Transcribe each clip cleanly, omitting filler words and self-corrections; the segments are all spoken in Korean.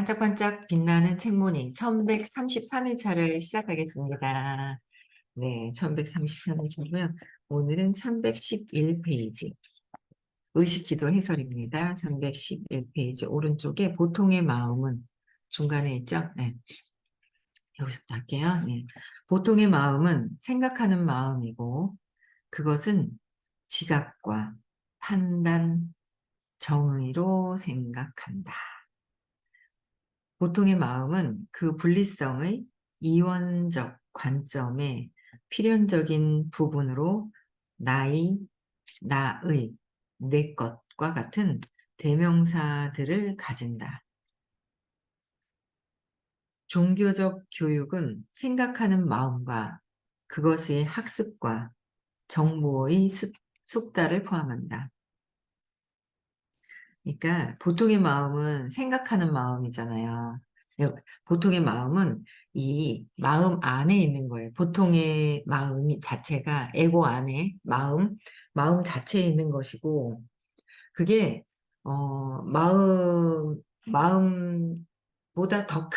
반짝반짝 빛나는 책모닝 1133일차를 시작하겠습니다. 네, 1133일차고요. 오늘은 311페이지 의식지도 해설입니다. 311페이지 오른쪽에 보통의 마음은 중간에 있죠? 네, 여기서부터 할게요. 네. 보통의 마음은 생각하는 마음이고 그것은 지각과 판단, 정의로 생각한다. 보통의 마음은 그 분리성의 이원적 관점의 필연적인 부분으로 나의, 나의, 내 것과 같은 대명사들을 가진다. 종교적 교육은 생각하는 마음과 그것의 학습과 정보의 숙달을 포함한다. 그러니까 보통의 마음은 생각하는 마음이잖아요. 보통의 마음은 이 마음 안에 있는 거예요. 보통의 마음 자체가 에고 안에 마음 자체에 있는 것이고 그게 마음보다 더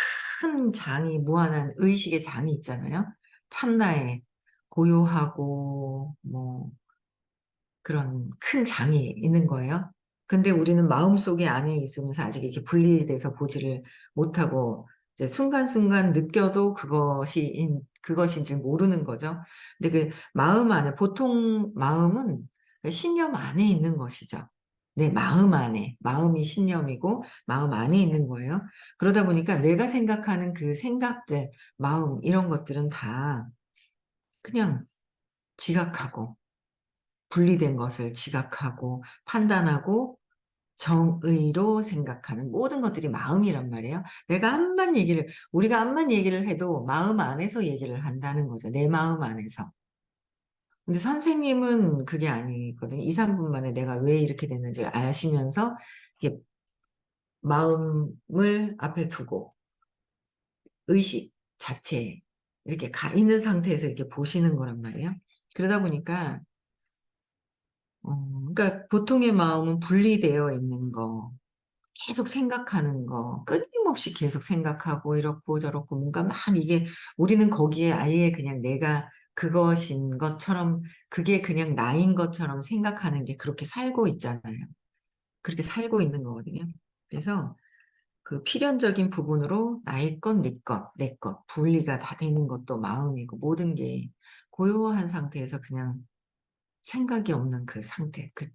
큰 장이 무한한 의식의 장이 있잖아요. 참나에 고요하고 뭐 그런 큰 장이 있는 거예요. 근데 우리는 마음속에 안에 있으면서 아직 이렇게 분리돼서 보지를 못하고 이제 순간순간 느껴도 그것인지 모르는 거죠. 근데 그 마음 안에 보통 마음은 신념 안에 있는 것이죠. 내 마음 안에 마음이 신념이고 마음 안에 있는 거예요. 그러다 보니까 내가 생각하는 그 생각들, 마음 이런 것들은 다 그냥 지각하고 분리된 것을 지각하고 판단하고 정의로 생각하는 모든 것들이 마음이란 말이에요. 우리가 암만 얘기를 해도 마음 안에서 얘기를 한다는 거죠. 내 마음 안에서. 근데 선생님은 그게 아니거든요. 2, 3분 만에 내가 왜 이렇게 됐는지를 아시면서 이게 마음을 앞에 두고 의식 자체에 이렇게 가 있는 상태에서 이렇게 보시는 거란 말이에요. 그러다 보니까 그러니까 보통의 마음은 분리되어 있는 거, 계속 생각하는 거, 끊임없이 계속 생각하고 이렇고 저렇고 뭔가 막 이게 우리는 거기에 아예 그냥 내가 그것인 것처럼 그게 그냥 나인 것처럼 생각하는 게 그렇게 살고 있잖아요. 그렇게 살고 있는 거거든요. 그래서 그 필연적인 부분으로 나의 것, 내 것, 분리가 다 되는 것도 마음이고 모든 게 고요한 상태에서 그냥 생각이 없는 그 상태, 그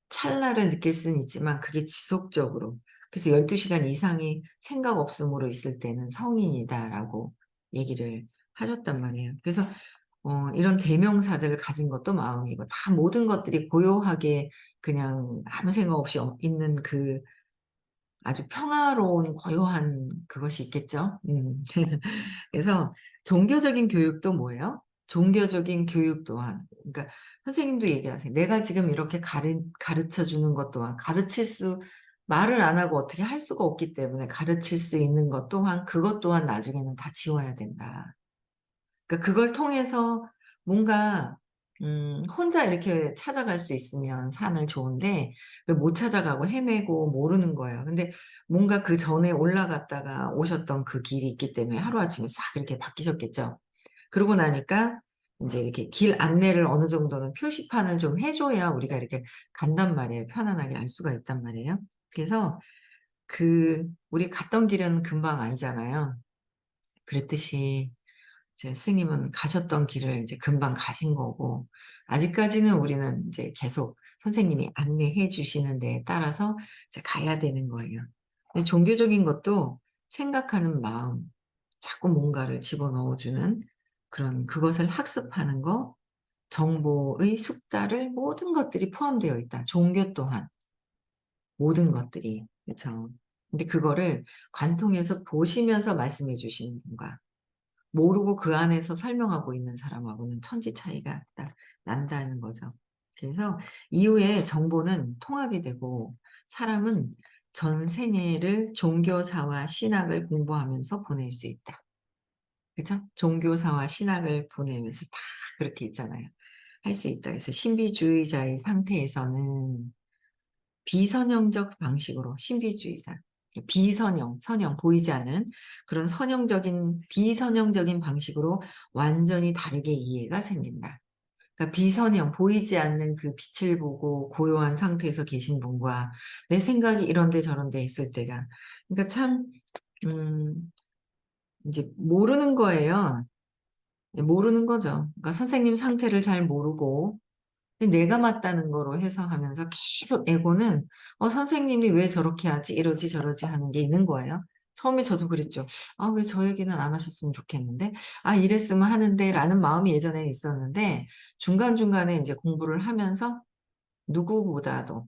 찰나를 느낄 수는 있지만 그게 지속적으로 그래서 12시간 이상이 생각 없음으로 있을 때는 성인이다라고 얘기를 하셨단 말이에요. 그래서 이런 대명사들을 가진 것도 마음이고 다 모든 것들이 고요하게 그냥 아무 생각 없이 있는 그 아주 평화로운 고요한 그것이 있겠죠. 그래서 종교적인 교육도 뭐예요? 종교적인 교육 또한 그러니까 선생님도 얘기하세요. 내가 지금 이렇게 가르쳐 주는 것 또한 말을 안 하고 어떻게 할 수가 없기 때문에 가르칠 수 있는 것 또한 그것 또한 나중에는 다 지워야 된다. 그러니까 그걸 통해서 뭔가 혼자 이렇게 찾아갈 수 있으면 산을 좋은데 못 찾아가고 헤매고 모르는 거예요. 근데 뭔가 그 전에 올라갔다가 오셨던 그 길이 있기 때문에 하루아침에 싹 이렇게 바뀌셨겠죠. 그러고 나니까 이제 이렇게 길 안내를 어느 정도는 표시판을 좀 해줘야 우리가 이렇게 간단 말이에요. 편안하게 알 수가 있단 말이에요. 그래서 우리 갔던 길은 금방 알잖아요. 그랬듯이 이제 스님은 가셨던 길을 이제 금방 가신 거고, 아직까지는 우리는 이제 계속 선생님이 안내해 주시는 데에 따라서 이제 가야 되는 거예요. 근데 종교적인 것도 생각하는 마음, 자꾸 뭔가를 집어넣어주는 그것을 학습하는 거, 정보의 숙달을 모든 것들이 포함되어 있다. 종교 또한 모든 것들이. 그렇죠. 근데 그거를 관통해서 보시면서 말씀해 주시는 분과 모르고 그 안에서 설명하고 있는 사람하고는 천지 차이가 딱 난다는 거죠. 그래서 이후에 정보는 통합이 되고 사람은 전 생애를 종교사와 신학을 공부하면서 보낼 수 있다. 그죠? 종교사와 신학을 보내면서 다 그렇게 있잖아요. 할 수 있다. 그래서 신비주의자의 상태에서는 비선형적 방식으로 신비주의자. 선형, 보이지 않는 그런 비선형적인 방식으로 완전히 다르게 이해가 생긴다. 그러니까 비선형, 보이지 않는 그 빛을 보고 고요한 상태에서 계신 분과 내 생각이 이런데 저런데 했을 때가, 그러니까 참, 이제 모르는 거예요. 모르는 거죠. 그러니까 선생님 상태를 잘 모르고, 내가 맞다는 거로 해석하면서 계속 에고는 선생님이 왜 저렇게 하지 이러지 저러지 하는 게 있는 거예요. 처음에 저도 그랬죠. 아, 왜 저 얘기는 안 하셨으면 좋겠는데, 아, 이랬으면 하는데 라는 마음이 예전에 있었는데 중간중간에 이제 공부를 하면서 누구보다도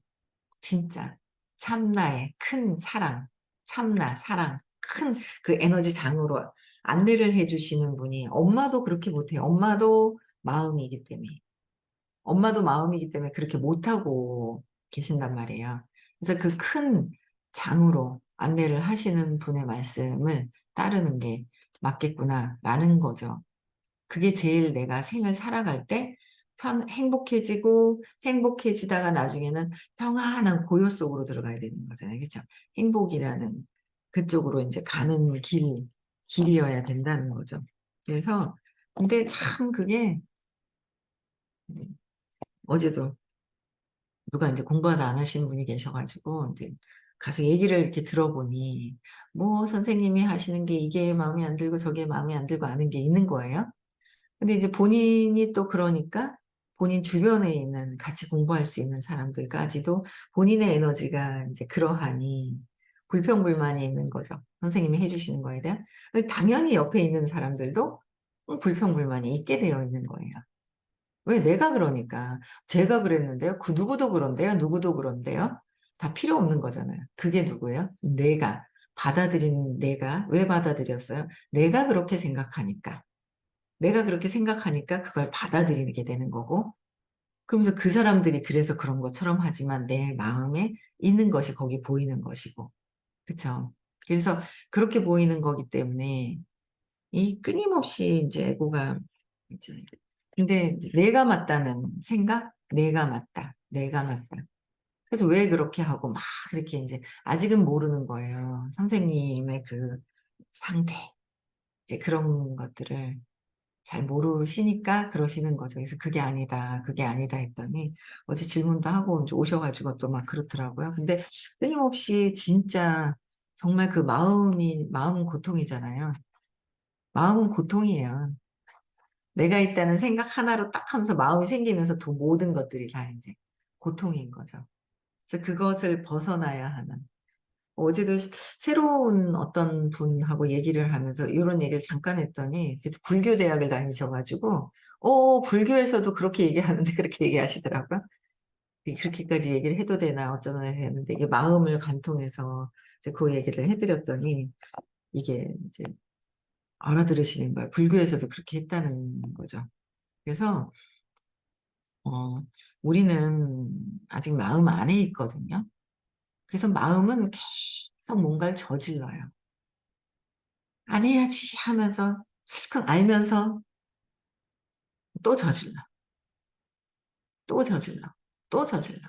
진짜 참나의 큰 사랑, 참나 사랑, 큰 그 에너지 장으로 안내를 해주시는 분이, 엄마도 그렇게 못해요. 엄마도 마음이기 때문에 그렇게 못하고 계신단 말이에요. 그래서 그 큰 장으로 안내를 하시는 분의 말씀을 따르는 게 맞겠구나라는 거죠. 그게 제일 내가 생을 살아갈 때 행복해지고, 행복해지다가 나중에는 평안한 고요 속으로 들어가야 되는 거잖아요. 그렇죠? 행복이라는 그쪽으로 이제 가는 길이어야 된다는 거죠. 그래서 근데 참 그게, 네, 어제도 누가 이제 공부하다 안 하신 분이 계셔가지고, 이제 가서 얘기를 이렇게 들어보니, 뭐 선생님이 하시는 게 이게 마음에 안 들고 저게 마음에 안 들고 하는 게 있는 거예요. 근데 이제 본인이 또 그러니까 본인 주변에 있는 같이 공부할 수 있는 사람들까지도 본인의 에너지가 이제 그러하니 불평불만이 있는 거죠. 선생님이 해주시는 거에 대한. 당연히 옆에 있는 사람들도 불평불만이 있게 되어 있는 거예요. 왜 내가 그러니까 제가 그랬는데요. 그 누구도 그런데요. 누구도 그런데요. 다 필요 없는 거잖아요. 그게 누구예요? 내가 받아들인 내가 왜 받아들였어요? 내가 그렇게 생각하니까. 내가 그렇게 생각하니까 그걸 받아들이게 되는 거고, 그러면서 그 사람들이 그래서 그런 것처럼 하지만 내 마음에 있는 것이 거기 보이는 것이고, 그쵸? 그래서 그렇게 보이는 거기 때문에 이 끊임없이 이제 에고가 이제, 근데 이제 내가 맞다는 생각, 내가 맞다. 그래서 왜 그렇게 하고 막 그렇게 이제 아직은 모르는 거예요. 선생님의 그 상태, 이제 그런 것들을 잘 모르시니까 그러시는 거죠. 그래서 그게 아니다 했더니 어제 질문도 하고 이제 오셔가지고 또 막 그렇더라고요. 근데 끊임없이 진짜 정말 그 마음은 고통이잖아요. 마음은 고통이에요. 내가 있다는 생각 하나로 딱 하면서 마음이 생기면서 또 모든 것들이 다 이제 고통인 거죠. 그래서 그것을 벗어나야 하는. 어제도 새로운 어떤 분하고 얘기를 하면서 이런 얘기를 잠깐 했더니 그래도 불교 대학을 다니셔가지고 불교에서도 그렇게 얘기하는데 그렇게 얘기하시더라고요. 그렇게까지 얘기를 해도 되나 어쩌나 했는데 이게 마음을 관통해서 이제 그 얘기를 해드렸더니 이게 이제 알아들으시는 거예요. 불교에서도 그렇게 했다는 거죠. 그래서 어, 우리는 아직 마음 안에 있거든요. 그래서 마음은 계속 뭔가를 저질러요. 안 해야지 하면서 실컷 알면서 또 저질러, 또 저질러, 또 저질러.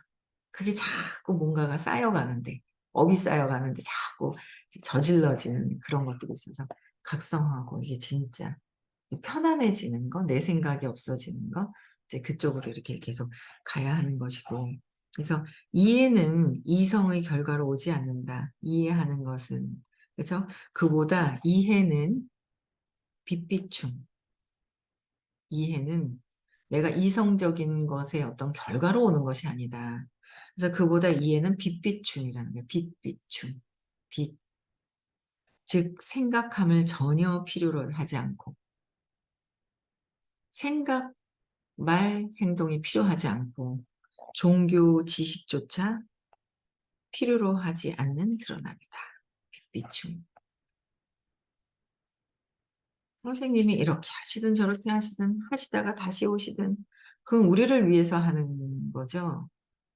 그게 자꾸 뭔가가 쌓여가는데, 업이 쌓여가는데 자꾸 이제 저질러지는 그런 것들이 있어서 각성하고 이게 진짜 편안해지는 거, 내 생각이 없어지는 거, 이제 그쪽으로 이렇게 계속 가야 하는 것이고. 그래서 이해는 이성의 결과로 오지 않는다. 이해하는 것은. 그죠? 그보다 빛비춤. 이해는 내가 이성적인 것의 어떤 결과로 오는 것이 아니다. 그래서 그보다 이해는 빛비춤이라는 거예요. 빛비춤. 빛. 즉, 생각함을 전혀 필요로 하지 않고, 생각, 말, 행동이 필요하지 않고, 종교 지식조차 필요로 하지 않는 드러납니다. 빛비춤. 선생님이 이렇게 하시든 저렇게 하시든 하시다가 다시 오시든, 그건 우리를 위해서 하는 거죠.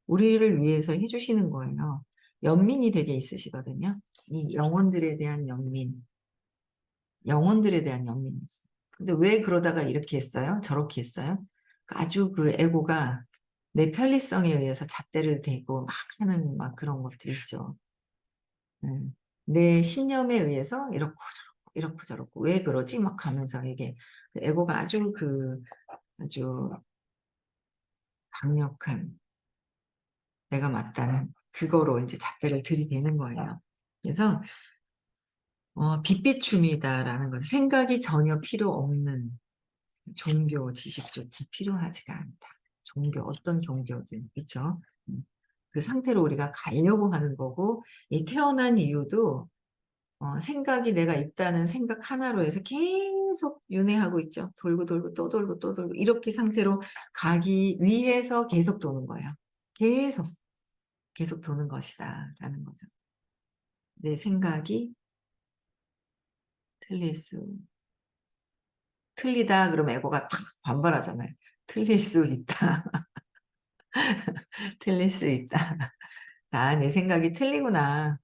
우리를 위해서 해주시는 거예요. 연민이 되게 있으시거든요. 이 영혼들에 대한 연민이 있어요. 근데 왜 그러다가 이렇게 했어요? 저렇게 했어요? 아주 그 에고가 내 편리성에 의해서 잣대를 대고 막 하는 막 그런 것들 있죠. 음. 내 신념에 의해서 이렇고 저렇고 이렇고 저렇고 왜 그러지? 막 하면서 이게 그 에고가 아주 강력한 내가 맞다는 그거로 인제 잣대를 들이대는 거예요. 그래서 빛비춤이다라는 것은 생각이 전혀 필요 없는 종교 지식조차 필요하지가 않다. 종교 어떤 종교든 그쵸? 그 상태로 우리가 가려고 하는 거고 이 태어난 이유도 생각이 내가 있다는 생각 하나로 해서 계속 윤회하고 있죠. 돌고 돌고 또 돌고 또 돌고 이렇게 상태로 가기 위해서 계속 도는 거예요. 계속, 계속 도는 것이다라는 거죠. 내 생각이 틀릴 수 틀리다 그러면 에고가 탁 반발하잖아요. 틀릴 수 있다. 틀릴 수 있다. 아, 내 생각이 틀리구나.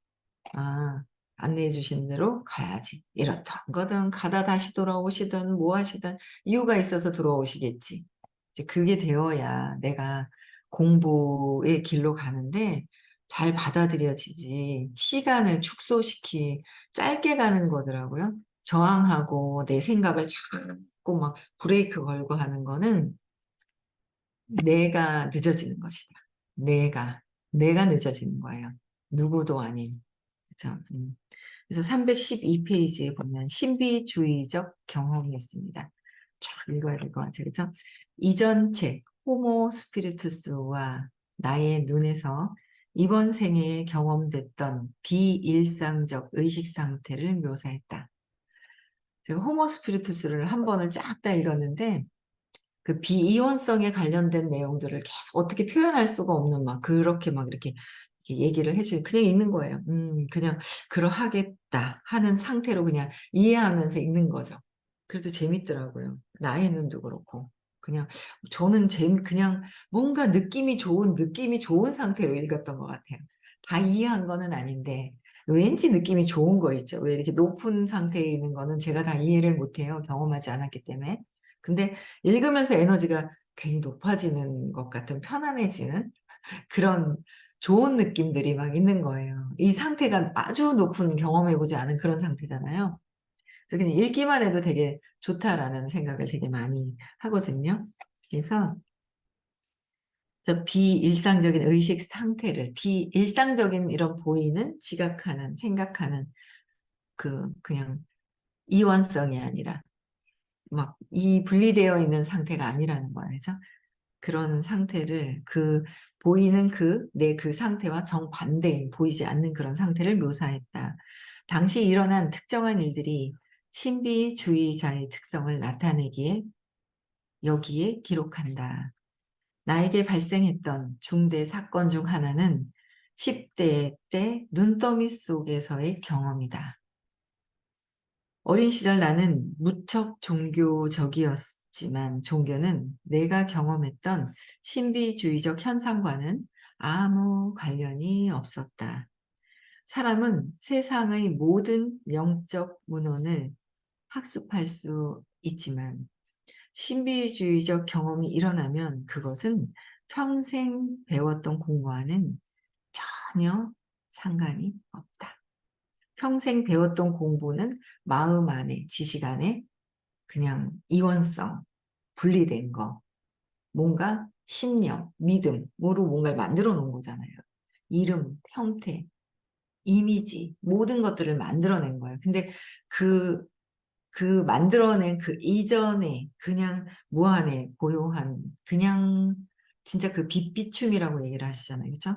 아, 안내해 주신 대로 가야지. 이렇든 거든 가다 다시 돌아오시든 뭐 하시든 이유가 있어서 들어오시겠지. 이제 그게 되어야 내가 공부의 길로 가는데 잘 받아들여지지 시간을 축소시키 짧게 가는 거더라고요. 저항하고 내 생각을 자꾸 막 브레이크 걸고 하는 거는 내가 늦어지는 것이다. 내가 늦어지는 거예요. 누구도 아닌. 그쵸. 그래서 312 페이지에 보면 신비주의적 경험이 있습니다. 쫙 읽어야 될 것 같아요. 그죠? 이전 책 호모 스피리투스와 나의 눈에서 이번 생에 경험됐던 비일상적 의식 상태를 묘사했다. 제가 호모 스피리투스를 한 번을 쫙 다 읽었는데 그 비이원성에 관련된 내용들을 계속 어떻게 표현할 수가 없는 막 그렇게 막 이렇게 얘기를 해줘요. 그냥 있는 거예요. 그냥 그러하겠다 하는 상태로 그냥 이해하면서 읽는 거죠. 그래도 재밌더라고요. 나의 눈도 그렇고. 그냥 저는 그냥 뭔가 느낌이 좋은 상태로 읽었던 것 같아요. 다 이해한 거는 아닌데 왠지 느낌이 좋은 거 있죠. 왜 이렇게 높은 상태에 있는 거는 제가 다 이해를 못해요. 경험하지 않았기 때문에. 근데 읽으면서 에너지가 괜히 높아지는 것 같은 편안해지는 그런 좋은 느낌들이 막 있는 거예요. 이 상태가 아주 높은 경험해 보지 않은 그런 상태잖아요. 그래서 그냥 읽기만 해도 되게 좋다라는 생각을 되게 많이 하거든요. 그래서 비일상적인 의식 상태를 비일상적인 이런 보이는 지각하는 생각하는 그냥 이원성이 아니라 막 이 분리되어 있는 상태가 아니라는 거예요. 그죠? 그런 상태를 보이는 내 그 상태와 정반대인 보이지 않는 그런 상태를 묘사했다. 당시 일어난 특정한 일들이 신비주의자의 특성을 나타내기에 여기에 기록한다. 나에게 발생했던 중대 사건 중 하나는 10대 때 눈더미 속에서의 경험이다. 어린 시절 나는 무척 종교적이었지만 종교는 내가 경험했던 신비주의적 현상과는 아무 관련이 없었다. 사람은 세상의 모든 영적 문헌을 학습할 수 있지만 신비주의적 경험이 일어나면 그것은 평생 배웠던 공부와는 전혀 상관이 없다. 평생 배웠던 공부는 마음 안에, 지식 안에 그냥 이원성, 분리된 거, 뭔가 신념, 믿음으로 뭔가를 만들어 놓은 거잖아요. 이름, 형태, 이미지, 모든 것들을 만들어낸 거예요. 근데 그, 만들어낸 그 이전에 그냥 무한의 고요한, 그냥 진짜 그 빛비춤이라고 얘기를 하시잖아요. 그죠?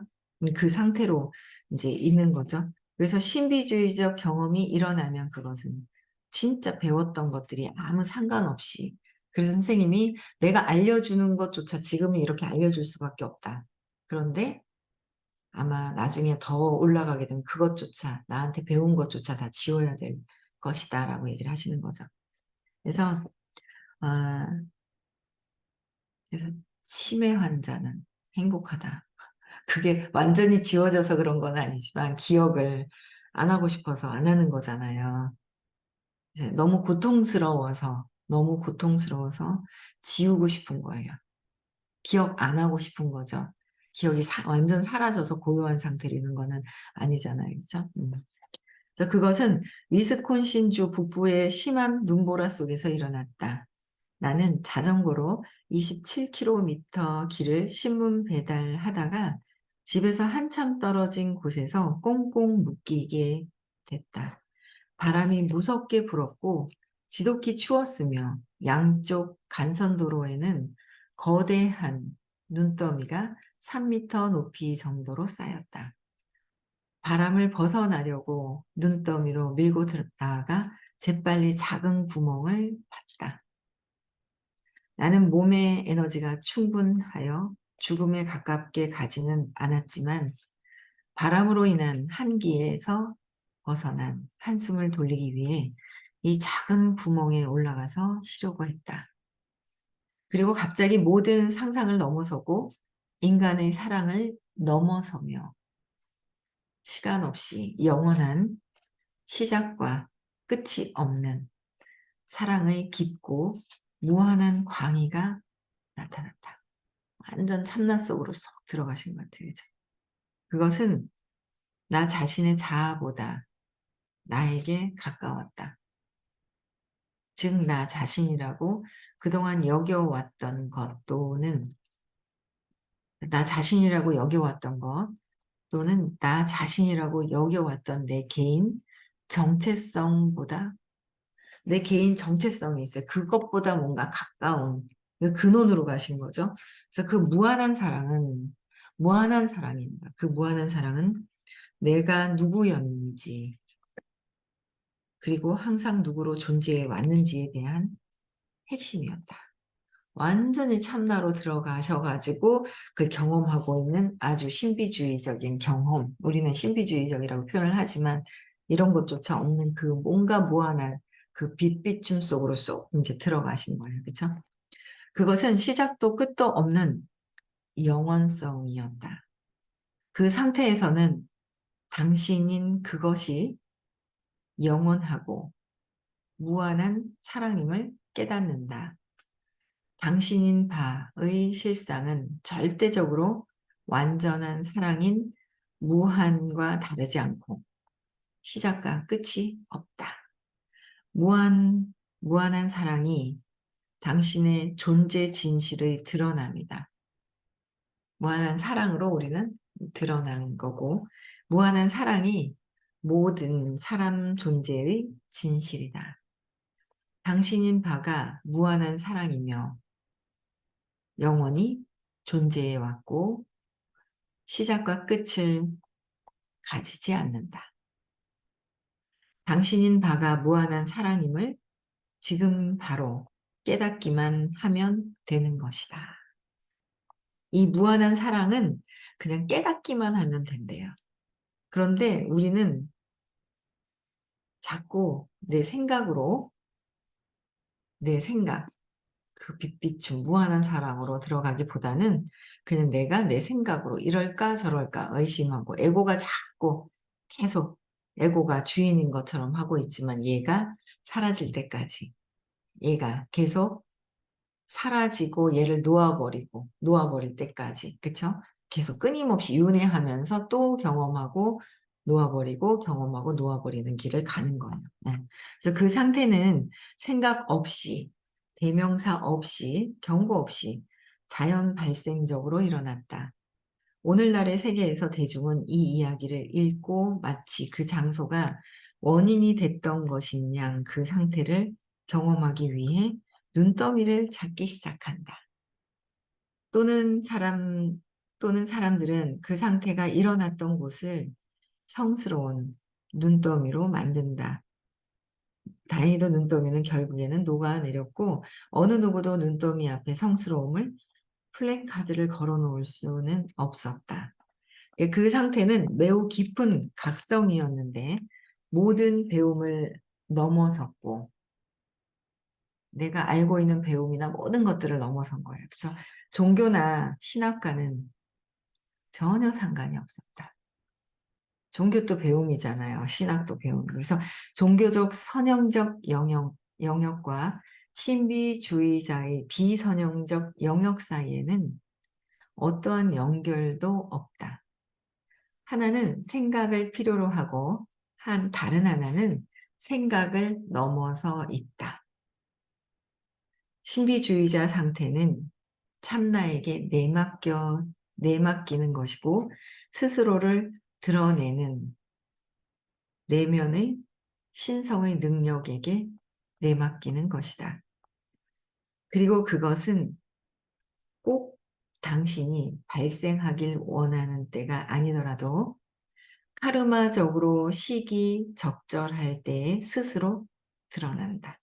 그 상태로 이제 있는 거죠. 그래서 신비주의적 경험이 일어나면 그것은 진짜 배웠던 것들이 아무 상관없이 그래서 선생님이 내가 알려주는 것조차 지금은 이렇게 알려줄 수밖에 없다. 그런데 아마 나중에 더 올라가게 되면 그것조차 나한테 배운 것조차 다 지워야 될 것이다 라고 얘기를 하시는 거죠. 그래서 아 그래서 치매 환자는 행복하다. 그게 완전히 지워져서 그런 건 아니지만 기억을 안 하고 싶어서 안 하는 거잖아요. 이제 너무 고통스러워서 지우고 싶은 거예요. 기억 안 하고 싶은 거죠. 기억이 완전 사라져서 고요한 상태로 있는 거는 아니잖아요. 그죠? 그래서 그것은 위스콘신주 북부의 심한 눈보라 속에서 일어났다. 나는 자전거로 27km 길을 신문 배달하다가 집에서 한참 떨어진 곳에서 꽁꽁 묶이게 됐다. 바람이 무섭게 불었고 지독히 추웠으며 양쪽 간선도로에는 거대한 눈더미가 3m 높이 정도로 쌓였다. 바람을 벗어나려고 눈더미로 밀고 들었다가 재빨리 작은 구멍을 봤다. 나는 몸의 에너지가 충분하여 죽음에 가깝게 가지는 않았지만 바람으로 인한 한기에서 벗어난 한숨을 돌리기 위해 이 작은 구멍에 올라가서 쉬려고 했다. 그리고 갑자기 모든 상상을 넘어서고 인간의 사랑을 넘어서며 시간 없이 영원한 시작과 끝이 없는 사랑의 깊고 무한한 광의가 나타났다. 완전 참나 속으로 쏙 들어가신 것 같아요. 그것은 나 자신의 자아보다 나에게 가까웠다. 즉, 나 자신이라고 그동안 여겨왔던 것 또는 나 자신이라고 여겨왔던 것 또는 나 자신이라고 여겨왔던 내 개인 정체성보다 내 개인 정체성이 있어요. 그것보다 뭔가 가까운 그 근원으로 가신 거죠. 그래서 그 무한한 사랑은 무한한 사랑입니다. 그 무한한 사랑은 내가 누구였는지 그리고 항상 누구로 존재해 왔는지에 대한 핵심이었다. 완전히 참나로 들어가셔가지고 그 경험하고 있는 아주 신비주의적인 경험. 우리는 신비주의적이라고 표현을 하지만 이런 것조차 없는 그 뭔가 무한한 그 빛비춤 속으로 쏙 이제 들어가신 거예요. 그쵸? 그것은 시작도 끝도 없는 영원성이었다. 그 상태에서는 당신인 그것이 영원하고 무한한 사랑임을 깨닫는다. 당신인 바의 실상은 절대적으로 완전한 사랑인 무한과 다르지 않고 시작과 끝이 없다. 무한한 사랑이 당신의 존재 진실의 드러남이다. 무한한 사랑으로 우리는 드러나는 거고 무한한 사랑이 모든 사람 존재의 진실이다. 당신인 바가 무한한 사랑이며 영원히 존재해 왔고 시작과 끝을 가지지 않는다. 당신인 바가 무한한 사랑임을 지금 바로 깨닫기만 하면 되는 것이다. 이 무한한 사랑은 그냥 깨닫기만 하면 된대요. 그런데 우리는 자꾸 내 생각으로 내 생각, 그 빛비춤 무한한 사랑으로 들어가기보다는 그냥 내가 내 생각으로 이럴까 저럴까 의심하고 에고가 자꾸 계속 에고가 주인인 것처럼 하고 있지만 얘가 사라질 때까지 얘가 계속 사라지고 얘를 놓아버릴 때까지 그쵸? 계속 끊임없이 윤회하면서 또 경험하고 놓아버리고 경험하고 놓아버리는 길을 가는 거예요. 네. 그래서 그 상태는 생각 없이 대명사 없이 경고 없이 자연 발생적으로 일어났다. 오늘날의 세계에서 대중은 이 이야기를 읽고 마치 그 장소가 원인이 됐던 것인 양 그 상태를 경험하기 위해 눈더미를 찾기 시작한다. 또는 사람들은 그 상태가 일어났던 곳을 성스러운 눈더미로 만든다. 다행히도 눈더미는 결국에는 녹아내렸고 어느 누구도 눈더미 앞에 성스러움을 플래카드를 걸어놓을 수는 없었다. 그 상태는 매우 깊은 각성이었는데 모든 배움을 넘어섰고 내가 알고 있는 배움이나 모든 것들을 넘어선 거예요. 그렇죠? 종교나 신학과는 전혀 상관이 없었다. 종교도 배움이잖아요. 신학도 배움. 그래서 종교적 선형적 영역과 신비주의자의 비선형적 영역 사이에는 어떠한 연결도 없다. 하나는 생각을 필요로 하고 한 다른 하나는 생각을 넘어서 있다. 신비주의자 상태는 참나에게 내맡기는 것이고 스스로를 드러내는 내면의 신성의 능력에게 내맡기는 것이다. 그리고 그것은 꼭 당신이 발생하길 원하는 때가 아니더라도 카르마적으로 시기적절할 때에 스스로 드러난다.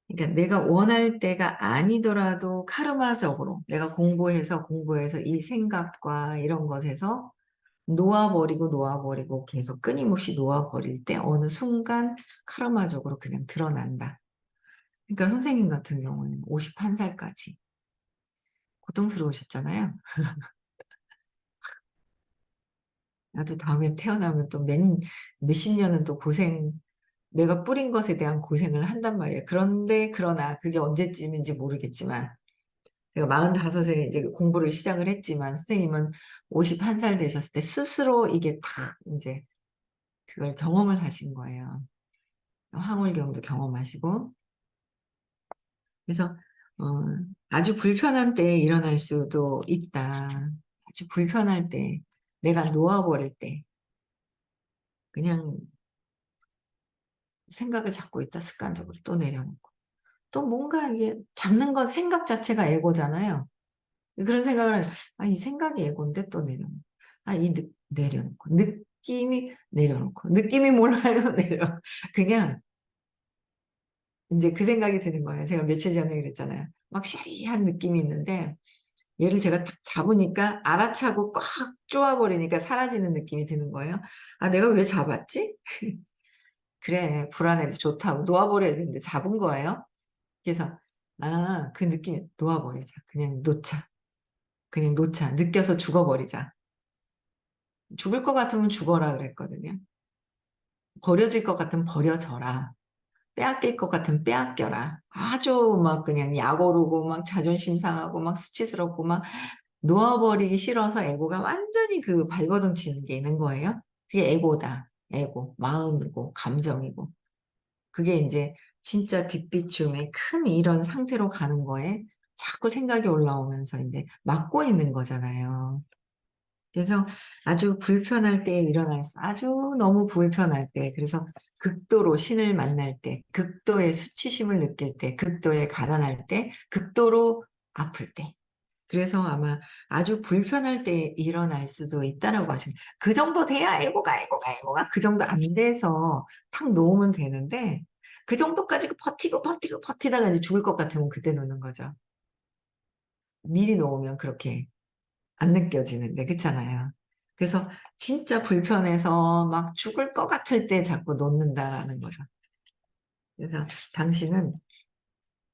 그러니까 내가 원할 때가 아니더라도 카르마적으로 내가 공부해서 이 생각과 이런 것에서 놓아버리고 계속 끊임없이 놓아버릴 때 어느 순간 카르마적으로 그냥 드러난다. 그러니까 선생님 같은 경우는 51살까지 고통스러우셨잖아요. 나도 다음에 태어나면 또 몇십 년은 또 내가 뿌린 것에 대한 고생을 한단 말이에요. 그러나 그게 언제쯤인지 모르겠지만, 제가 45세 이제 공부를 시작을 했지만, 선생님은 51살 되셨을 때 스스로 이게 다 이제 그걸 경험을 하신 거예요. 황홀경도 경험하시고. 그래서, 어, 아주 불편한 때에 일어날 수도 있다. 아주 불편할 때, 내가 놓아버릴 때, 그냥 생각을 잡고 있다 습관적으로 또 내려놓고. 또 뭔가 이게 잡는 건 생각 자체가 에고잖아요. 그런 생각을, 이 생각이 에고인데 또 내려놓고. 내려놓고. 느낌이 내려놓고. 느낌이 몰라요. 내려놓고. 그냥 이제 그 생각이 드는 거예요. 제가 며칠 전에 그랬잖아요. 막 샤리한 느낌이 있는데 얘를 제가 탁 잡으니까 알아차고 꽉 쪼아버리니까 사라지는 느낌이 드는 거예요. 내가 왜 잡았지? 그래, 불안해도 좋다고 놓아버려야 되는데 잡은 거예요. 그래서 그 느낌이 놓아버리자. 그냥 놓자. 그냥 놓자. 느껴서 죽어버리자. 죽을 것 같으면 죽어라 그랬거든요. 버려질 것 같으면 버려져라. 빼앗길 것 같으면 빼앗겨라. 아주 막 그냥 약오르고 막 자존심 상하고 막 수치스럽고 막 놓아버리기 싫어서 에고가 완전히 그 발버둥 치는 게 있는 거예요. 그게 에고다. 에고. 마음이고 감정이고. 그게 이제 진짜 빛비춤의 큰 이런 상태로 가는 거에 자꾸 생각이 올라오면서 이제 막고 있는 거잖아요. 그래서 아주 불편할 때 아주 너무 불편할 때, 그래서 극도로 신을 만날 때, 극도의 수치심을 느낄 때, 극도의 가난할 때, 극도로 아플 때. 그래서 아마 아주 불편할 때 일어날 수도 있다라고 하시면, 그 정도 돼야 에고가 그 정도 안 돼서 탁 놓으면 되는데, 그 정도까지 버티다가 이제 죽을 것 같으면 그때 놓는 거죠. 미리 놓으면 그렇게 안 느껴지는데, 그렇잖아요. 그래서 진짜 불편해서 막 죽을 것 같을 때 자꾸 놓는다라는 거죠. 그래서 당신은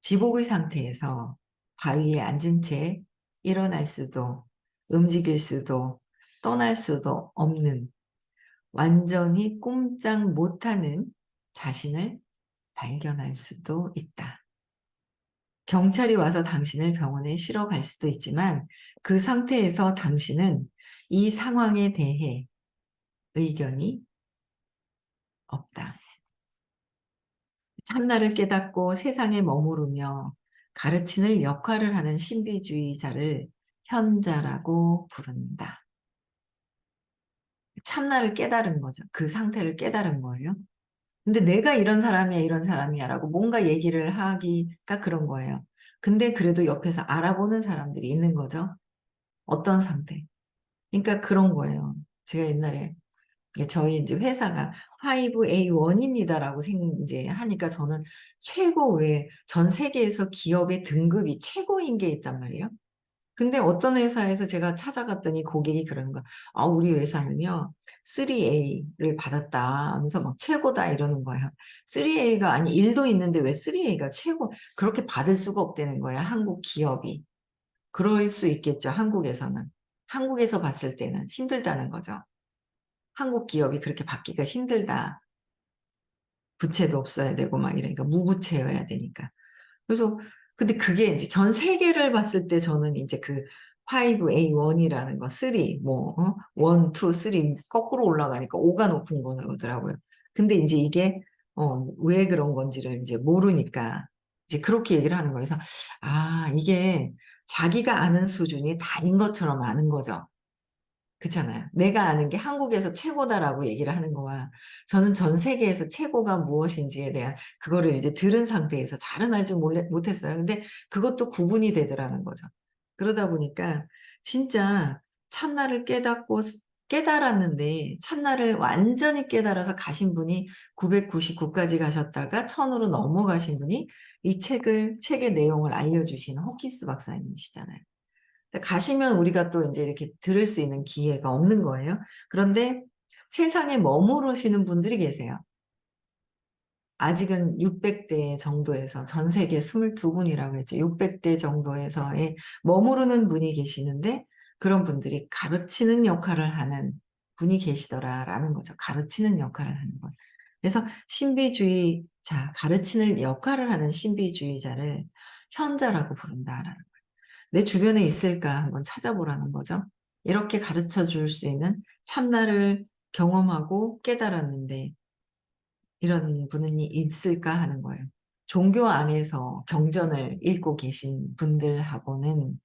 지복의 상태에서 바위에 앉은 채 일어날 수도, 움직일 수도, 떠날 수도 없는 완전히 꼼짝 못하는 자신을 발견할 수도 있다. 경찰이 와서 당신을 병원에 실어 갈 수도 있지만 그 상태에서 당신은 이 상황에 대해 의견이 없다. 참나를 깨닫고 세상에 머무르며 가르치는 역할을 하는 신비주의자를 현자라고 부른다. 참나를 깨달은 거죠. 그 상태를 깨달은 거예요. 근데 내가 이런 사람이야 라고 뭔가 얘기를 하기가 그런 거예요. 근데 그래도 옆에서 알아보는 사람들이 있는 거죠. 어떤 상태. 그러니까 그런 거예요. 제가 옛날에 저희 이제 회사가 5A1입니다라고 이제 하니까 저는 최고 전 세계에서 기업의 등급이 최고인 게 있단 말이에요. 근데 어떤 회사에서 제가 찾아갔더니 고객이 그러는 거야. 우리 회사는요, 3A를 받았다 하면서 막 최고다 이러는 거예요. 3A가 아니 1도 있는데 왜 3A가 최고, 그렇게 받을 수가 없다는 거야, 한국 기업이. 그럴 수 있겠죠, 한국에서는. 한국에서 봤을 때는 힘들다는 거죠. 한국 기업이 그렇게 받기가 힘들다. 부채도 없어야 되고 막 이러니까 무부채여야 되니까. 그래서 근데 그게 이제 전 세계를 봤을 때 저는 이제 그 5A1이라는 거, 3, 뭐, 1, 2, 3, 거꾸로 올라가니까 5가 높은 거더라고요. 근데 이제 이게, 왜 그런 건지를 이제 모르니까, 이제 그렇게 얘기를 하는 거예요. 그래서, 이게 자기가 아는 수준이 다인 것처럼 아는 거죠. 그렇잖아요. 내가 아는 게 한국에서 최고다라고 얘기를 하는 거와 저는 전 세계에서 최고가 무엇인지에 대한 그거를 이제 들은 상태에서 잘은 알지 못했어요. 근데 그것도 구분이 되더라는 거죠. 그러다 보니까 진짜 참나를 깨달았는데 참나를 완전히 깨달아서 가신 분이 999까지 가셨다가 1000으로 넘어가신 분이 이 책의 내용을 알려주시는 호키스 박사님이시잖아요. 가시면 우리가 또 이제 이렇게 들을 수 있는 기회가 없는 거예요. 그런데 세상에 머무르시는 분들이 계세요. 아직은 600대 정도에서 전 세계 22분이라고 했죠. 600대 정도에서의 머무르는 분이 계시는데 그런 분들이 가르치는 역할을 하는 분이 계시더라라는 거죠. 가르치는 역할을 하는 분. 그래서 신비주의자, 가르치는 역할을 하는 신비주의자를 현자라고 부른다라는 내 주변에 있을까 한번 찾아보라는 거죠. 이렇게 가르쳐 줄 수 있는 참나를 경험하고 깨달았는데 이런 분이 있을까 하는 거예요. 종교 안에서 경전을 읽고 계신 분들하고는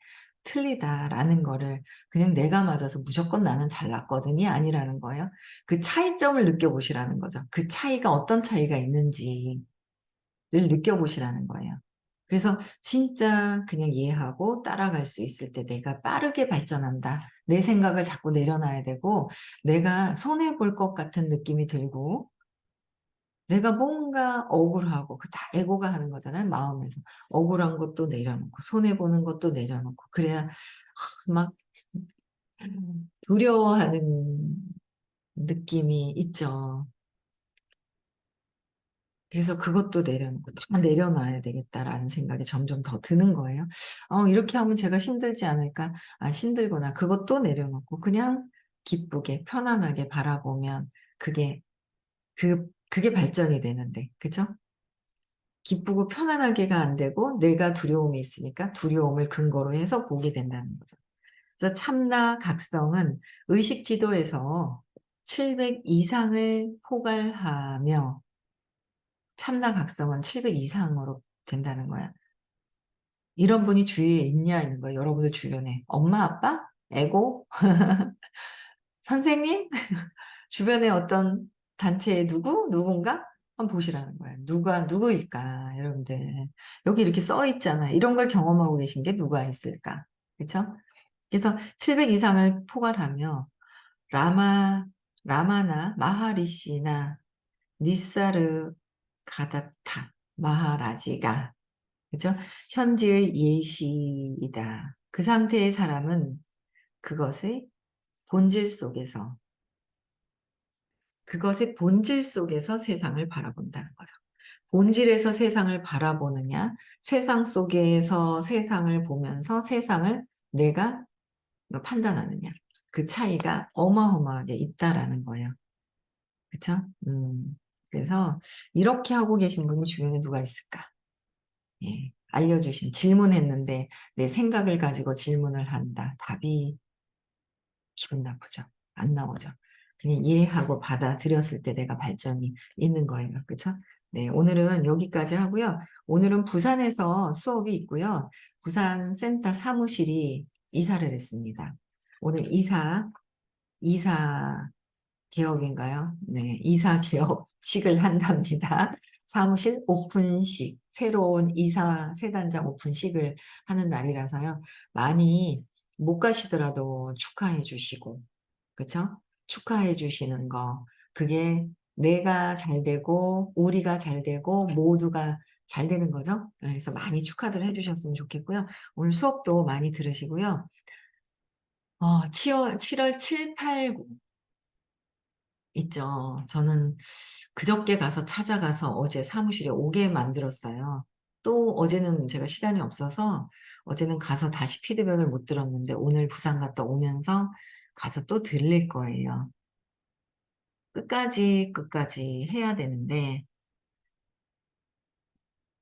틀리다라는 거를 그냥 내가 맞아서 무조건 나는 잘났거든이 아니라는 거예요. 그 차이점을 느껴보시라는 거죠. 그 차이가 어떤 차이가 있는지를 느껴보시라는 거예요. 그래서 진짜 그냥 이해하고 따라갈 수 있을 때 내가 빠르게 발전한다. 내 생각을 자꾸 내려놔야 되고 내가 손해볼 것 같은 느낌이 들고 내가 뭔가 억울하고 그 다 에고가 하는 거잖아요. 마음에서. 억울한 것도 내려놓고 손해보는 것도 내려놓고 그래야 막 두려워하는 느낌이 있죠. 그래서 그것도 내려놓고 다 내려놔야 되겠다라는 생각이 점점 더 드는 거예요. 이렇게 하면 제가 힘들지 않을까? 힘들구나. 그것도 내려놓고 그냥 기쁘게 편안하게 바라보면 그게 그게 발전이 되는데, 그죠? 기쁘고 편안하게가 안 되고 내가 두려움이 있으니까 두려움을 근거로 해서 보게 된다는 거죠. 그래서 참나 각성은 의식 지도에서 700 이상을 포괄하며 참나 각성은 700 이상으로 된다는 거야. 이런 분이 주위에 있냐 있는 거예요. 여러분들 주변에. 엄마, 아빠? 에고? 선생님? 주변에 어떤 단체의 누군가? 한번 보시라는 거예요. 누구일까, 여러분들. 여기 이렇게 써 있잖아요. 이런 걸 경험하고 계신 게 누가 있을까? 그쵸? 그래서 700 이상을 포괄하며, 라마, 라마나, 마하리시나, 니사르 가다타, 마하라지가, 그죠? 현지의 예시이다. 그 상태의 사람은 그것의 본질 속에서 그것의 본질 속에서 세상을 바라본다는 거죠. 본질에서 세상을 바라보느냐, 세상 속에서 세상을 보면서 세상을 내가 판단하느냐. 그 차이가 어마어마하게 있다라는 거예요. 그쵸? 그래서 이렇게 하고 계신 분이 주변에 누가 있을까? 예, 알려주신 질문했는데 내 생각을 가지고 질문을 한다. 답이 기분 나쁘죠. 안 나오죠. 그냥 이해하고 받아들였을 때 내가 발전이 있는 거예요. 그쵸? 네, 오늘은 여기까지 하고요. 오늘은 부산에서 수업이 있고요. 부산 센터 사무실이 이사를 했습니다. 오늘 이사 개업인가요? 네, 이사 개업식을 한답니다. 사무실 오픈식, 새로운 이사 세단장 오픈식을 하는 날이라서요. 많이 못 가시더라도 축하해 주시고, 그쵸? 축하해 주시는 거. 그게 내가 잘 되고, 우리가 잘 되고, 모두가 잘 되는 거죠? 네, 그래서 많이 축하들 해주셨으면 좋겠고요. 오늘 수업도 많이 들으시고요. 7월 7, 8, 9 있죠. 저는 그저께 가서 찾아가서 어제 사무실에 오게 만들었어요. 또 어제는 제가 시간이 없어서 어제는 가서 다시 피드백을 못 들었는데 오늘 부산 갔다 오면서 가서 또 들릴 거예요. 끝까지 해야 되는데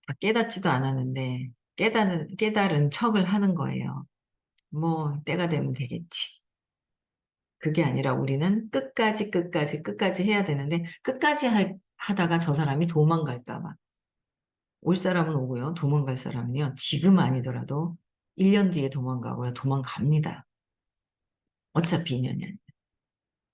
다 깨닫지도 않았는데 깨달은 척을 하는 거예요. 뭐 때가 되면 되겠지. 그게 아니라 우리는 끝까지, 끝까지, 끝까지 해야 되는데 끝까지 하다가 저 사람이 도망갈까 봐. 올 사람은 오고요. 도망갈 사람은요. 지금 아니더라도 1년 뒤에 도망가고요. 도망갑니다. 어차피 인연이.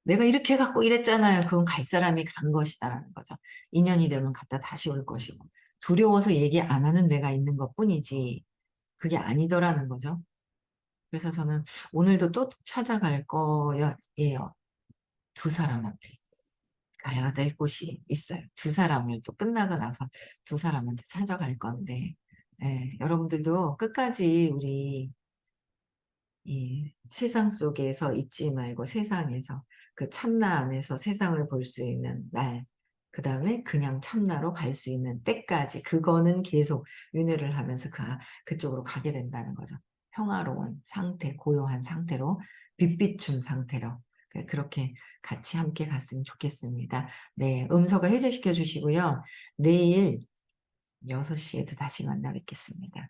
내가 이렇게 해갖고 이랬잖아요. 그건 갈 사람이 간 것이다라는 거죠. 인연이 되면 갔다 다시 올 것이고. 두려워서 얘기 안 하는 내가 있는 것뿐이지 그게 아니더라는 거죠. 그래서 저는 오늘도 또 찾아갈 거예요. 두 사람한테. 가야 될 곳이 있어요. 두 사람을 또 끝나고 나서 두 사람한테 찾아갈 건데, 예, 여러분들도 끝까지 우리 이 세상 속에서 잊지 말고 세상에서 그 참나 안에서 세상을 볼 수 있는 날, 그 다음에 그냥 참나로 갈 수 있는 때까지 그거는 계속 윤회를 하면서 그쪽으로 가게 된다는 거죠. 평화로운 상태, 고요한 상태로, 빛비춘 상태로. 그렇게 같이 함께 갔으면 좋겠습니다. 네, 음서가 해제시켜 주시고요. 내일 6시에도 다시 만나 뵙겠습니다.